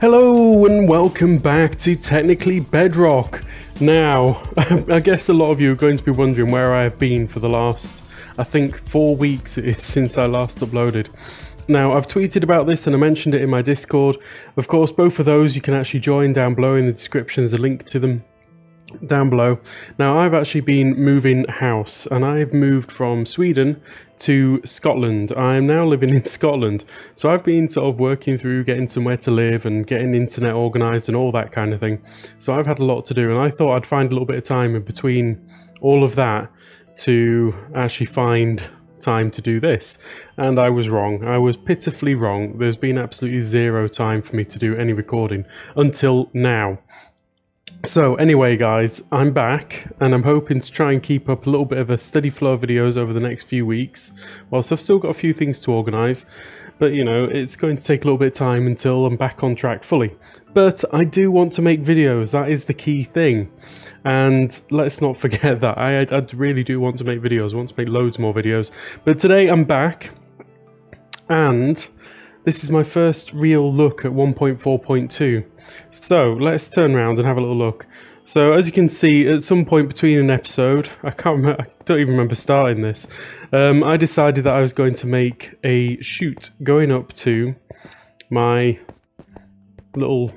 Hello and welcome back to Technically Bedrock. Now, I guess a lot of you are going to be wondering where I have been for the last, I think 4 weeks it is since I last uploaded. Now, I've tweeted about this and I mentioned it in my Discord. Of course, both of those you can actually join down below in the description. There's a link to them down below. Now, I've actually been moving house and I've moved from Sweden to Scotland. I am now living in Scotland, so I've been sort of working through getting somewhere to live and getting internet organised and all that kind of thing. So I've had a lot to do and I thought I'd find a little bit of time in between all of that to actually find time to do this, and I was wrong. I was pitifully wrong. There's been absolutely zero time for me to do any recording until now. So anyway guys, I'm back and I'm hoping to try and keep up a little bit of a steady flow of videos over the next few weeks, whilst I've still got a few things to organise, but you know, it's going to take a little bit of time until I'm back on track fully. But I do want to make videos, that is the key thing, and let's not forget that. I really do want to make videos, I want to make loads more videos, but today I'm back and this is my first real look at 1.4.2. So let's turn around and have a little look. So as you can see, at some point between an episode, I don't even remember starting this, I decided that I was going to make a shoot going up to my little,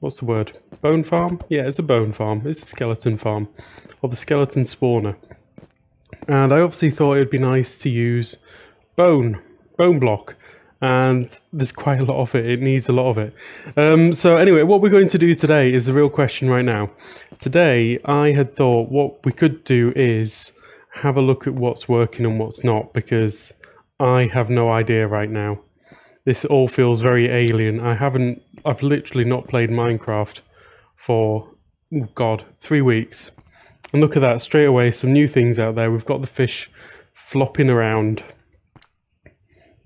what's the word, bone farm? Yeah, it's a bone farm, it's a skeleton farm, or the skeleton spawner. And I obviously thought it would be nice to use bone block. And there's quite a lot of it, it needs a lot of it. So anyway, what we're going to do today is the real question right now. Today, I had thought what we could do is have a look at what's working and what's not, because I have no idea right now. This all feels very alien. I've literally not played Minecraft for, oh God, 3 weeks. And look at that, straight away, some new things out there. We've got the fish flopping around,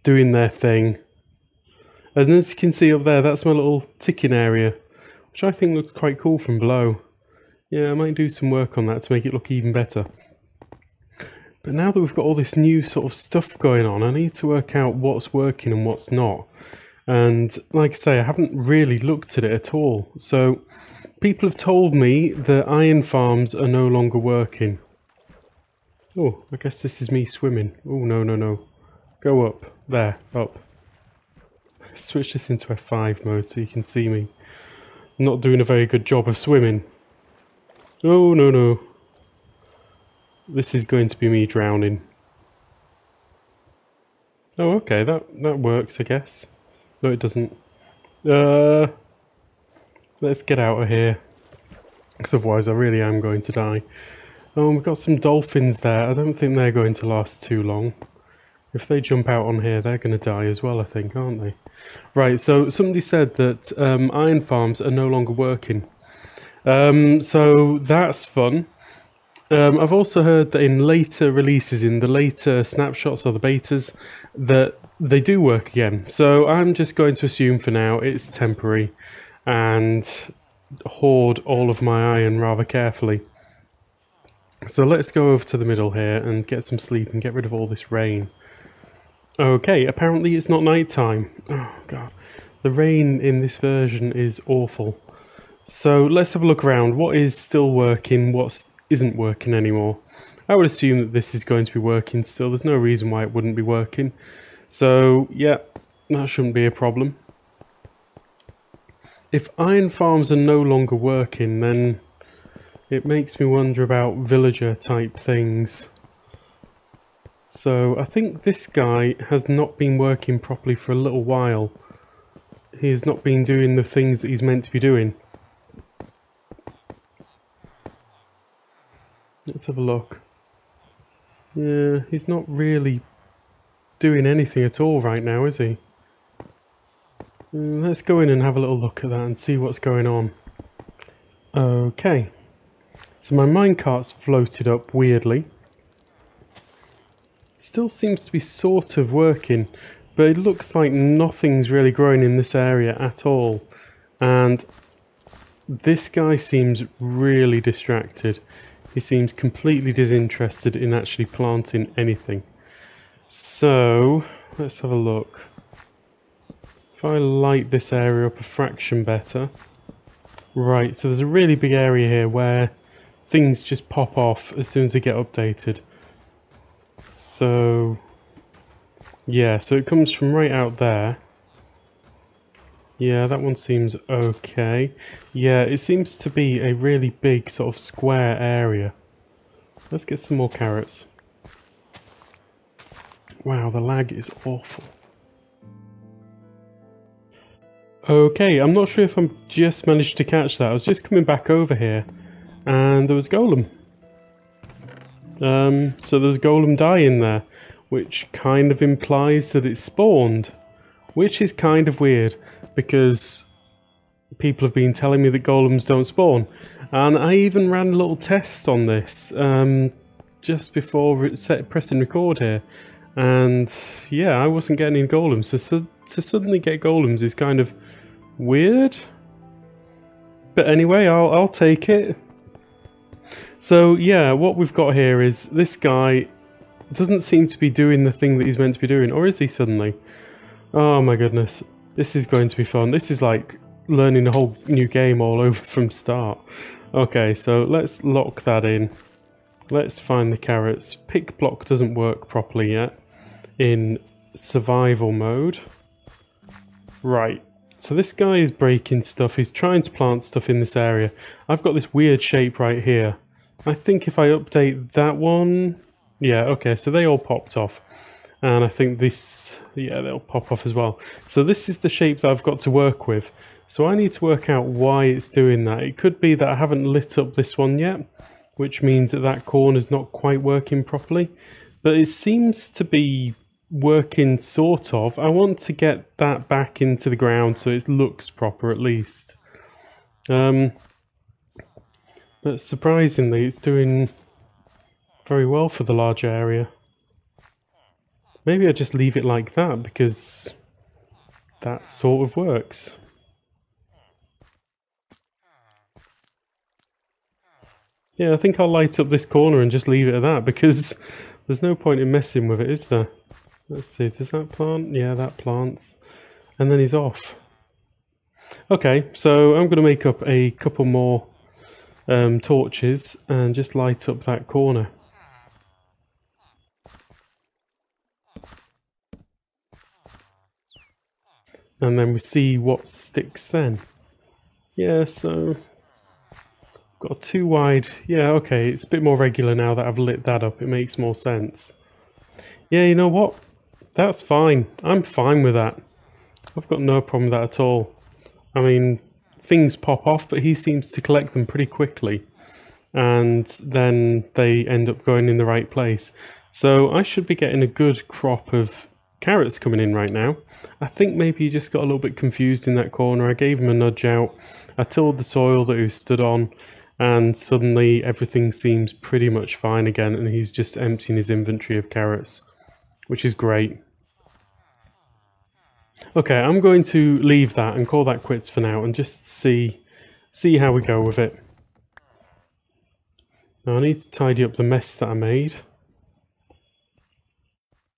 doing their thing. And as you can see up there, that's my little ticking area, which I think looks quite cool from below. Yeah, I might do some work on that to make it look even better. But now that we've got all this new sort of stuff going on, I need to work out what's working and what's not. And like I say, I haven't really looked at it at all. So people have told me that iron farms are no longer working. Oh, I guess this is me swimming. Oh, no. Go up. There, up. Switch this into F5 mode so you can see me. I'm not doing a very good job of swimming. Oh, no. This is going to be me drowning. Oh, okay, that works, I guess. No, it doesn't. Let's get out of here, because otherwise I really am going to die. Oh, we've got some dolphins there. I don't think they're going to last too long. If they jump out on here, they're going to die as well, I think, aren't they? Right, so somebody said that iron farms are no longer working. So that's fun. I've also heard that in later releases, in the later snapshots or the betas, that they do work again. So I'm just going to assume for now it's temporary and hoard all of my iron rather carefully. So let's go over to the middle here and get some sleep and get rid of all this rain. Okay, apparently it's not night time. Oh god, the rain in this version is awful. So let's have a look around. What is still working, what isn't working anymore? I would assume that this is going to be working still. There's no reason why it wouldn't be working. So yeah, that shouldn't be a problem. If iron farms are no longer working, then it makes me wonder about villager type things. So I think this guy has not been working properly for a little while. He has not been doing the things that he's meant to be doing. Let's have a look. Yeah, he's not really doing anything at all right now, is he? Let's go in and have a little look at that and see what's going on. Okay. So my minecart's floated up weirdly. Still seems to be sort of working, but it looks like nothing's really growing in this area at all. And this guy seems really distracted. He seems completely disinterested in actually planting anything. So let's have a look. If if I light this area up a fraction better. Right, so there's a really big area here where things just pop off as soon as they get updated. So, yeah, so it comes from right out there. Yeah, that one seems okay. Yeah, it seems to be a really big sort of square area. Let's get some more carrots. Wow, the lag is awful. Okay, I'm not sure if I'm just managed to catch that. I was just coming back over here and there was Golem. So there's Golem die in there, which kind of implies that it spawned, which is kind of weird because people have been telling me that Golems don't spawn, and I even ran a little test on this just before pressing record here, and yeah, I wasn't getting any Golems, so to suddenly get Golems is kind of weird, but anyway, I'll take it. So yeah, what we've got here is this guy doesn't seem to be doing the thing that he's meant to be doing, or is he suddenly? Oh my goodness, this is going to be fun. This is like learning a whole new game all over from start. Okay, so let's lock that in. Let's find the carrots. Pick block doesn't work properly yet in survival mode. Right, so this guy is breaking stuff. He's trying to plant stuff in this area. I've got this weird shape right here. I think if I update that one... Yeah, okay, so they all popped off. And I think this... Yeah, they'll pop off as well. So this is the shape that I've got to work with. So I need to work out why it's doing that. It could be that I haven't lit up this one yet, which means that that corner's not quite working properly. But it seems to be working sort of. I want to get that back into the ground so it looks proper at least. But surprisingly, it's doing very well for the large area. Maybe I just leave it like that because that sort of works. Yeah, I think I'll light up this corner and just leave it at that because there's no point in messing with it, is there? Let's see, does that plant? Yeah, that plants. And then he's off. Okay, so I'm going to make up a couple more torches and just light up that corner. And then we see what sticks then. Yeah, so got too wide. Yeah, okay, it's a bit more regular now that I've lit that up. It makes more sense. Yeah, you know what? That's fine. I'm fine with that. I've got no problem with that at all. I mean, things pop off, but he seems to collect them pretty quickly. And then they end up going in the right place. So I should be getting a good crop of carrots coming in right now. I think maybe he just got a little bit confused in that corner. I gave him a nudge out. I tilled the soil that he stood on. And suddenly everything seems pretty much fine again. And he's just emptying his inventory of carrots, which is great. Okay, I'm going to leave that and call that quits for now and just see how we go with it. Now I need to tidy up the mess that I made.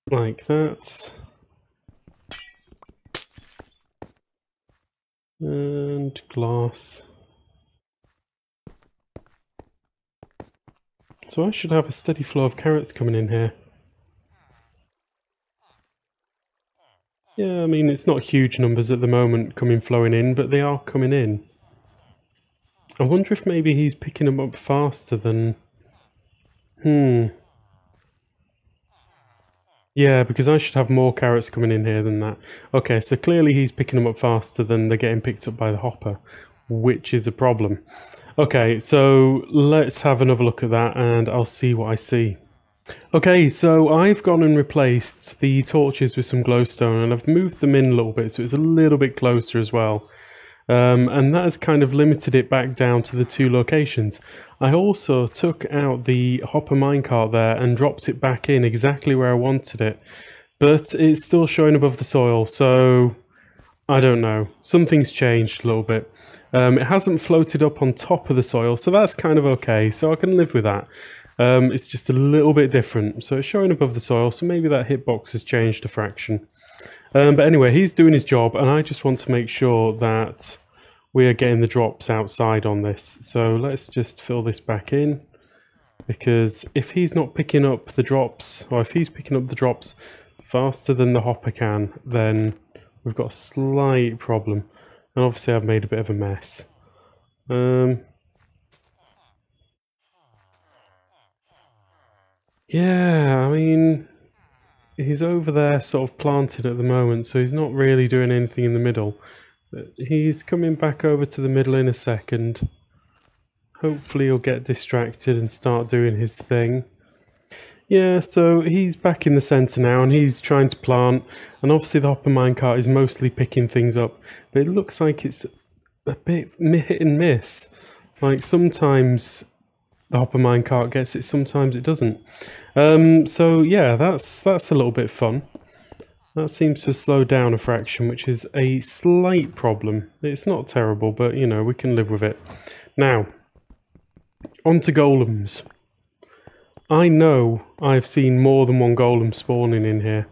Like that. And glass. So I should have a steady flow of carrots coming in here. Yeah, I mean, it's not huge numbers at the moment flowing in, but they are coming in. I wonder if maybe he's picking them up faster than... Yeah, because I should have more carrots coming in here than that. Okay, so clearly he's picking them up faster than they're getting picked up by the hopper, which is a problem. Okay, so let's have another look at that and I'll see what I see. Okay, so I've gone and replaced the torches with some glowstone and I've moved them in a little bit so it's a little bit closer as well. And that has kind of limited it back down to the 2 locations. I also took out the hopper minecart there and dropped it back in exactly where I wanted it. But it's still showing above the soil, so I don't know. Something's changed a little bit. It hasn't floated up on top of the soil, so that's kind of okay. So I can live with that. It's just a little bit different. So it's showing above the soil, so maybe that hitbox has changed a fraction. But anyway, he's doing his job, and I just want to make sure that we are getting the drops outside on this. So let's just fill this back in, because if he's not picking up the drops, or if he's picking up the drops faster than the hopper can, then we've got a slight problem. And obviously I've made a bit of a mess. Yeah, I mean, he's over there sort of planted at the moment, so he's not really doing anything in the middle. But he's coming back over to the middle in a second. Hopefully he'll get distracted and start doing his thing. Yeah, so he's back in the centre now, and he's trying to plant, and obviously the hopper minecart is mostly picking things up, but it looks like it's a bit hit and miss. Like, sometimes the hopper minecart gets it, sometimes it doesn't. So yeah, that's a little bit fun. That seems to slow down a fraction, which is a slight problem. It's not terrible, but you know, we can live with it. Now, on to golems. I know I've seen more than one golem spawning in here,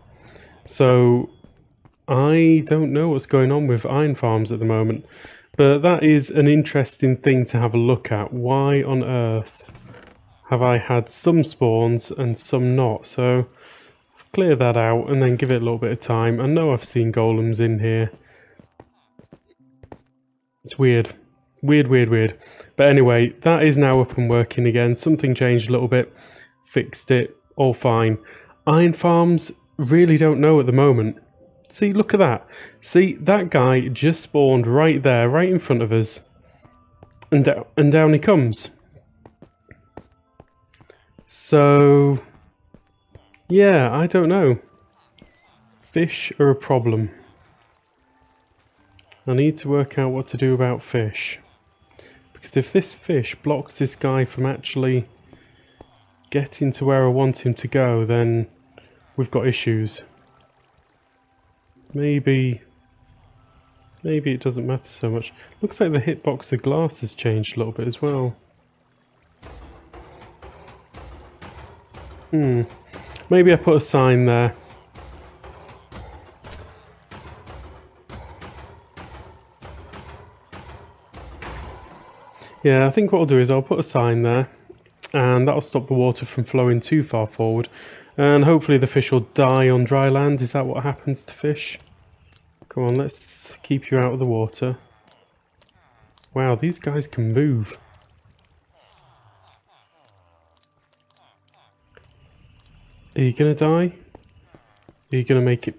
so I don't know what's going on with iron farms at the moment, but that is an interesting thing to have a look at. Why on earth have I had some spawns and some not? So clear that out and then give it a little bit of time. I know I've seen golems in here. It's weird. Weird. But anyway, that is now up and working again. Something changed a little bit. Fixed it, all fine. Iron farms, really don't know at the moment. See, look at that. See, that guy just spawned right there, right in front of us. And down he comes. So, yeah, I don't know. Fish are a problem. I need to work out what to do about fish. Because if this fish blocks this guy from actually getting to where I want him to go, then we've got issues. Maybe it doesn't matter so much. Looks like the hitbox of glass has changed a little bit as well. Maybe I put a sign there. Yeah, I think what I'll do is I'll put a sign there, and that'll stop the water from flowing too far forward, and hopefully the fish will die on dry land. Is that what happens to fish? Come on, let's keep you out of the water. Wow, these guys can move. Are you gonna die? Are you gonna make it?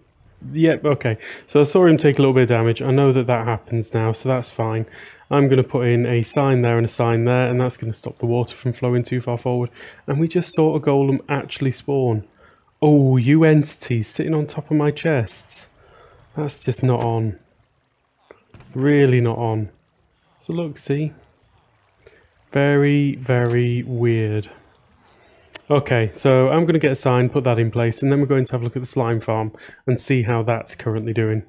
Yep, okay. So I saw him take a little bit of damage. I know that that happens now, so that's fine. I'm going to put in a sign there and a sign there, and that's going to stop the water from flowing too far forward. And we just saw a golem actually spawn. Oh, you entities sitting on top of my chests. That's just not on. Really not on. So look, see? Very, very weird. Okay, so I'm going to get a sign, put that in place, and then we're going to have a look at the slime farm and see how that's currently doing.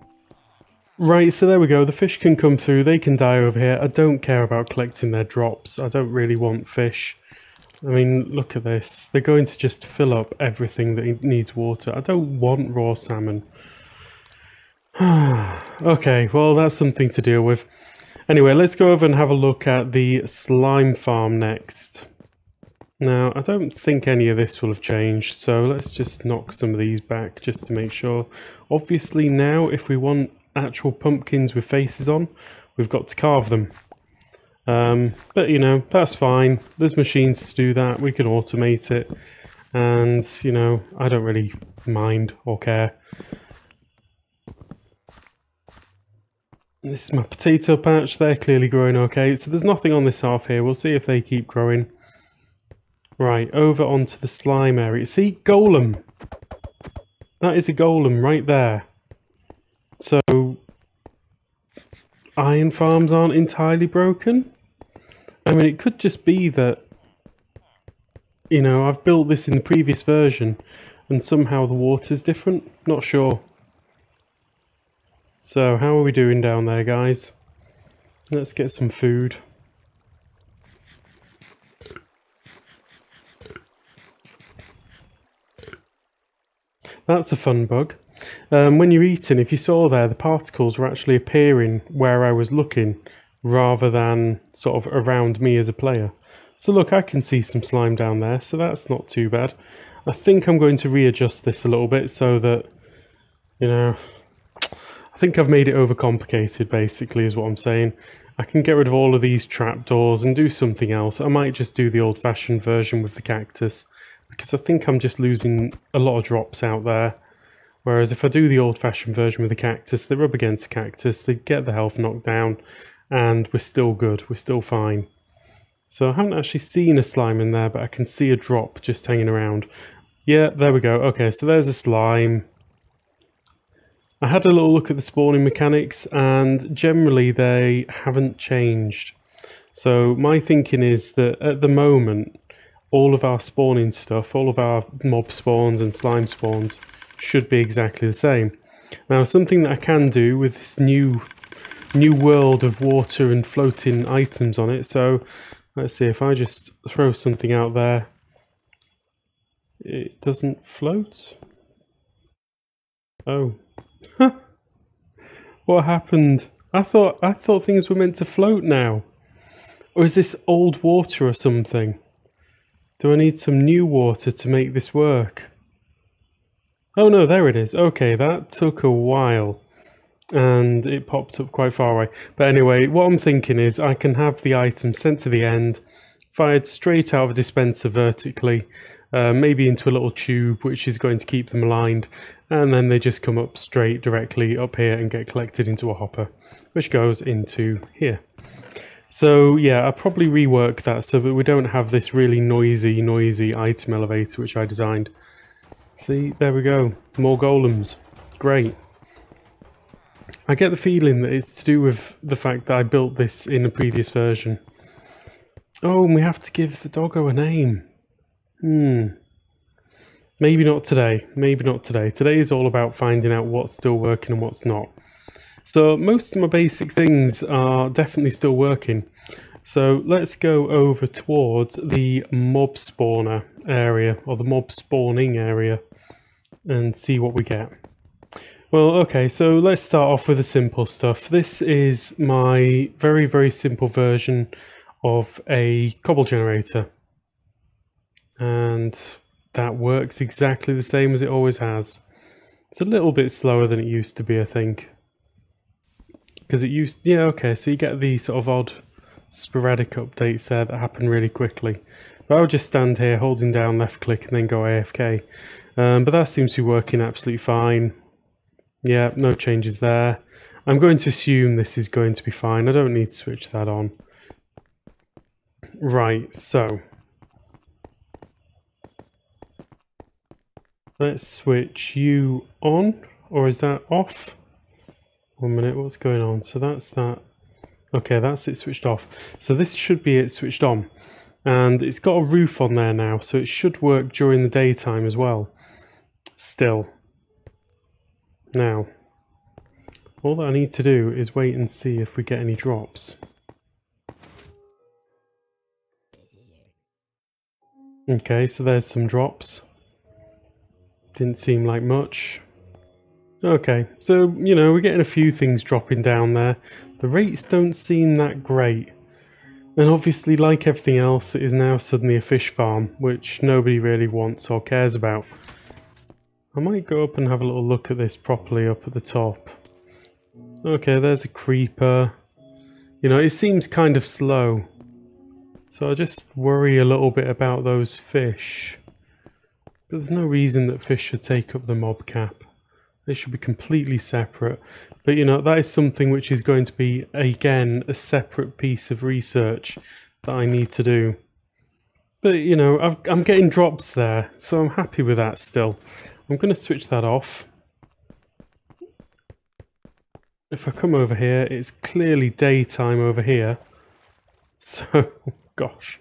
Right, so there we go. The fish can come through, they can die over here. I don't care about collecting their drops. I don't really want fish. I mean, look at this. They're going to just fill up everything that needs water. I don't want raw salmon. Okay, well, that's something to deal with. Anyway, let's go over and have a look at the slime farm next. Now, I don't think any of this will have changed, so let's just knock some of these back just to make sure. Obviously now, if we want actual pumpkins with faces on, we've got to carve them. But, you know, that's fine. There's machines to do that. We can automate it. And, you know, I don't really mind or care. This is my potato patch. They're clearly growing okay. So there's nothing on this half here. We'll see if they keep growing. Right, over onto the slime area. See, golem. That is a golem right there. So, iron farms aren't entirely broken. I mean, it could just be that, you know, I've built this in the previous version and somehow the water's different. Not sure. So, how are we doing down there, guys? Let's get some food. That's a fun bug. When you're eating, if you saw there, the particles were actually appearing where I was looking rather than sort of around me as a player. So look, I can see some slime down there, so that's not too bad. I think I'm going to readjust this a little bit so that, you know, I think I've made it overcomplicated, basically, is what I'm saying. I can get rid of all of these trapdoors and do something else. I might just do the old-fashioned version with the cactus, because I think I'm just losing a lot of drops out there. Whereas if I do the old-fashioned version with the cactus, they rub against the cactus, they get the health knocked down, and we're still good, we're still fine. So I haven't actually seen a slime in there, but I can see a drop just hanging around. Yeah, there we go. Okay, so there's a slime. I had a little look at the spawning mechanics, and generally they haven't changed. So my thinking is that at the moment, all of our spawning stuff, all of our mob spawns and slime spawns should be exactly the same. Now, something that I can do with this new world of water and floating items on it, so let's see, if I just throw something out there, it doesn't float? Oh. What happened? I thought things were meant to float now. Or is this old water or something? Do I need some new water to make this work? Oh no, there it is. Okay, that took a while. And it popped up quite far away. But anyway, what I'm thinking is I can have the item sent to the end, fired straight out of a dispenser vertically, maybe into a little tube which is going to keep them aligned, and then they just come up straight directly up here and get collected into a hopper, which goes into here. So yeah, I'll probably rework that so that we don't have this really noisy item elevator which I designed. See, there we go, more golems, great. I get the feeling that it's to do with the fact that I built this in a previous version. Oh, and we have to give the doggo a name. Maybe not today. Maybe not today. Today is all about finding out what's still working and what's not. So most of my basic things are definitely still working. So let's go over towards the mob spawner area, or the mob spawning area, and see what we get. Well, okay, so let's start off with the simple stuff. This is my very simple version of a cobble generator. And that works exactly the same as it always has. It's a little bit slower than it used to be, I think. Because it used... yeah, okay, so you get these sort of odd sporadic updates there that happen really quickly. But I'll just stand here holding down left click and then go AFK. But that seems to be working absolutely fine. Yeah, no changes there. I'm going to assume this is going to be fine. I don't need to switch that on. Right, so... let's switch you on, or is that off? 1 minute, what's going on? So that's that. Okay, that's it switched off. So this should be it switched on. And it's got a roof on there now, so it should work during the daytime as well. Still. Now, all that I need to do is wait and see if we get any drops. Okay, so there's some drops. Didn't seem like much. Okay, so, you know, we're getting a few things dropping down there. The rates don't seem that great. And obviously, like everything else, it is now suddenly a fish farm, which nobody really wants or cares about. I might go up and have a little look at this properly up at the top. Okay, there's a creeper. You know, it seems kind of slow. So I just worry a little bit about those fish. But there's no reason that fish should take up the mob cap. They should be completely separate. But you know, that is something which is going to be, again, a separate piece of research that I need to do. But you know, I'm getting drops there, so I'm happy with that still. I'm going to switch that off. If I come over here, it's clearly daytime over here. So, gosh.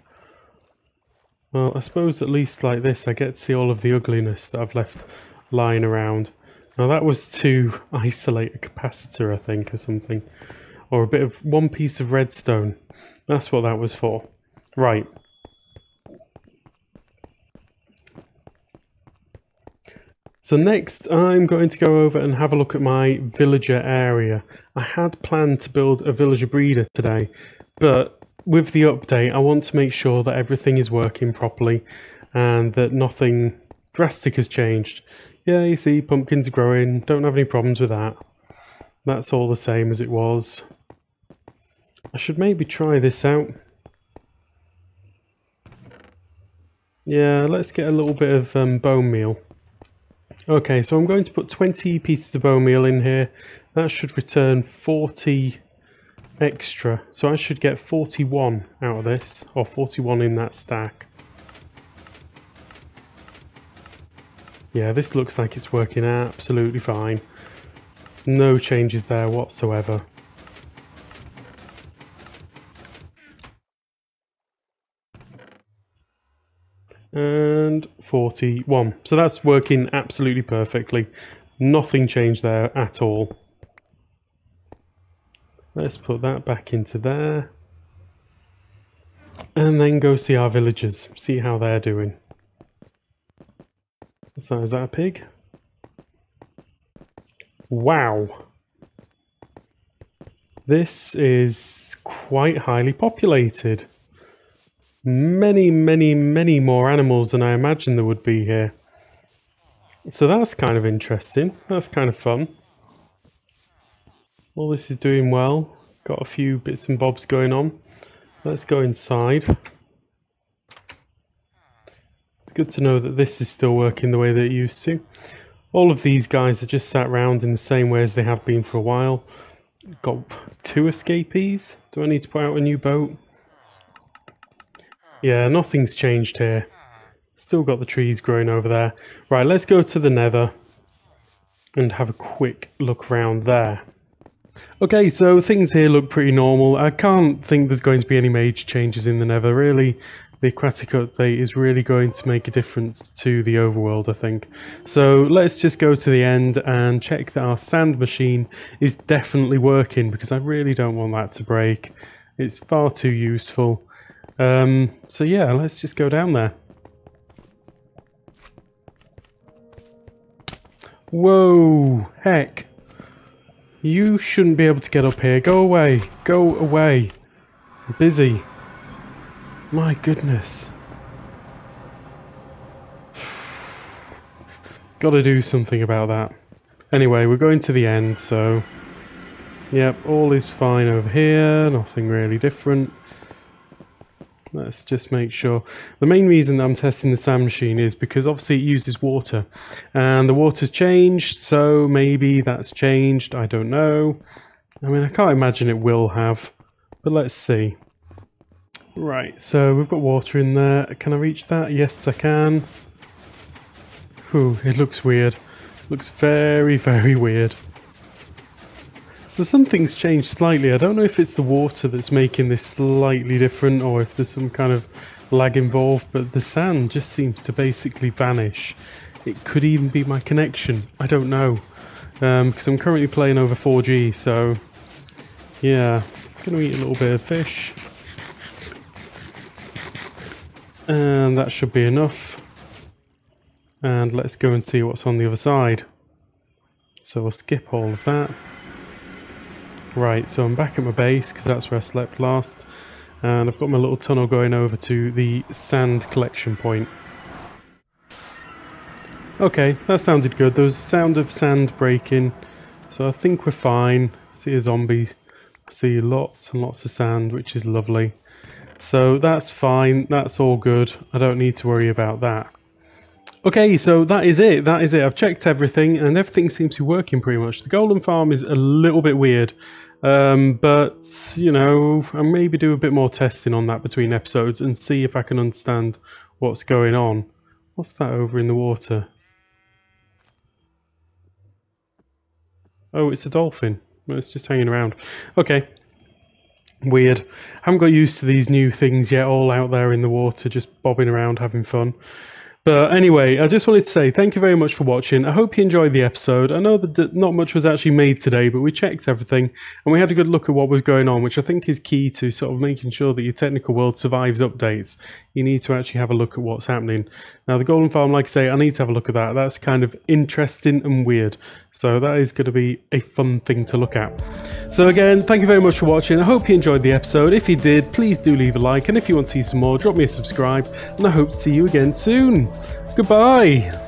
Well, I suppose at least like this I get to see all of the ugliness that I've left lying around. Now that was to isolate a capacitor, I think, or something. Or a bit of one piece of redstone. That's what that was for. Right. So next I'm going to go over and have a look at my villager area. I had planned to build a villager breeder today, but with the update I want to make sure that everything is working properly and that nothing drastic has changed. Yeah, you see, pumpkins are growing, don't have any problems with that. That's all the same as it was. I should maybe try this out. Yeah, let's get a little bit of bone meal. Okay, so I'm going to put 20 pieces of bone meal in here. That should return 40 extra. So I should get 41 out of this, or 41 in that stack. Yeah, this looks like it's working absolutely fine. No changes there whatsoever. And 41. So that's working absolutely perfectly. Nothing changed there at all. Let's put that back into there. And then go see our villagers, see how they're doing. What's that? Is that a pig? Wow. This is quite highly populated. Many, many, many more animals than I imagined there would be here. So that's kind of interesting. That's kind of fun. All this is doing well. Got a few bits and bobs going on. Let's go inside. It's good to know that this is still working the way that it used to. All of these guys are just sat around in the same way as they have been for a while. Got 2 escapees. Do I need to put out a new boat? Yeah, nothing's changed here. Still got the trees growing over there. Right, let's go to the Nether and have a quick look around there. Okay, so things here look pretty normal. I can't think there's going to be any major changes in the Nether, really. The aquatic update is really going to make a difference to the overworld, I think. So let's just go to the end and check that our sand machine is definitely working, because I really don't want that to break. It's far too useful. So yeah, let's just go down there. Whoa, heck. You shouldn't be able to get up here. Go away. Go away. I'm busy. My goodness. Gotta do something about that. Anyway, we're going to the end, so... Yep, all is fine over here. Nothing really different. Let's just make sure. The main reason that I'm testing the sand machine is because obviously it uses water. And the water's changed, so maybe that's changed. I don't know. I mean, I can't imagine it will have. But let's see. Right, so we've got water in there. Can I reach that? Yes, I can. Whew, it looks weird. Looks very, very weird. So something's changed slightly. I don't know if it's the water that's making this slightly different or if there's some kind of lag involved, but the sand just seems to basically vanish. It could even be my connection. I don't know. Because I'm currently playing over 4G, so yeah. Gonna eat a little bit of fish. And that should be enough. And let's go and see what's on the other side. So we'll skip all of that. Right, so I'm back at my base because that's where I slept last. And I've got my little tunnel going over to the sand collection point. Okay, that sounded good. There was a sound of sand breaking. So I think we're fine. I see a zombie. I see lots and lots of sand, which is lovely. So that's fine. That's all good. I don't need to worry about that. Okay, so that is it. That is it. I've checked everything and everything seems to be working pretty much. The golem farm is a little bit weird. But, you know, I'll maybe do a bit more testing on that between episodes and see if I can understand what's going on. What's that over in the water? Oh, it's a dolphin. Well, it's just hanging around. Okay. Weird. Haven't got used to these new things yet, all out there in the water, just bobbing around, having fun. But anyway, I just wanted to say thank you very much for watching. I hope you enjoyed the episode. I know that not much was actually made today, but we checked everything and we had a good look at what was going on, which I think is key to sort of making sure that your technical world survives updates. You need to actually have a look at what's happening. Now, the golem farm, like I say, I need to have a look at that. That's kind of interesting and weird. So that is going to be a fun thing to look at. So again, thank you very much for watching. I hope you enjoyed the episode. If you did, please do leave a like. And if you want to see some more, drop me a subscribe. And I hope to see you again soon. Goodbye.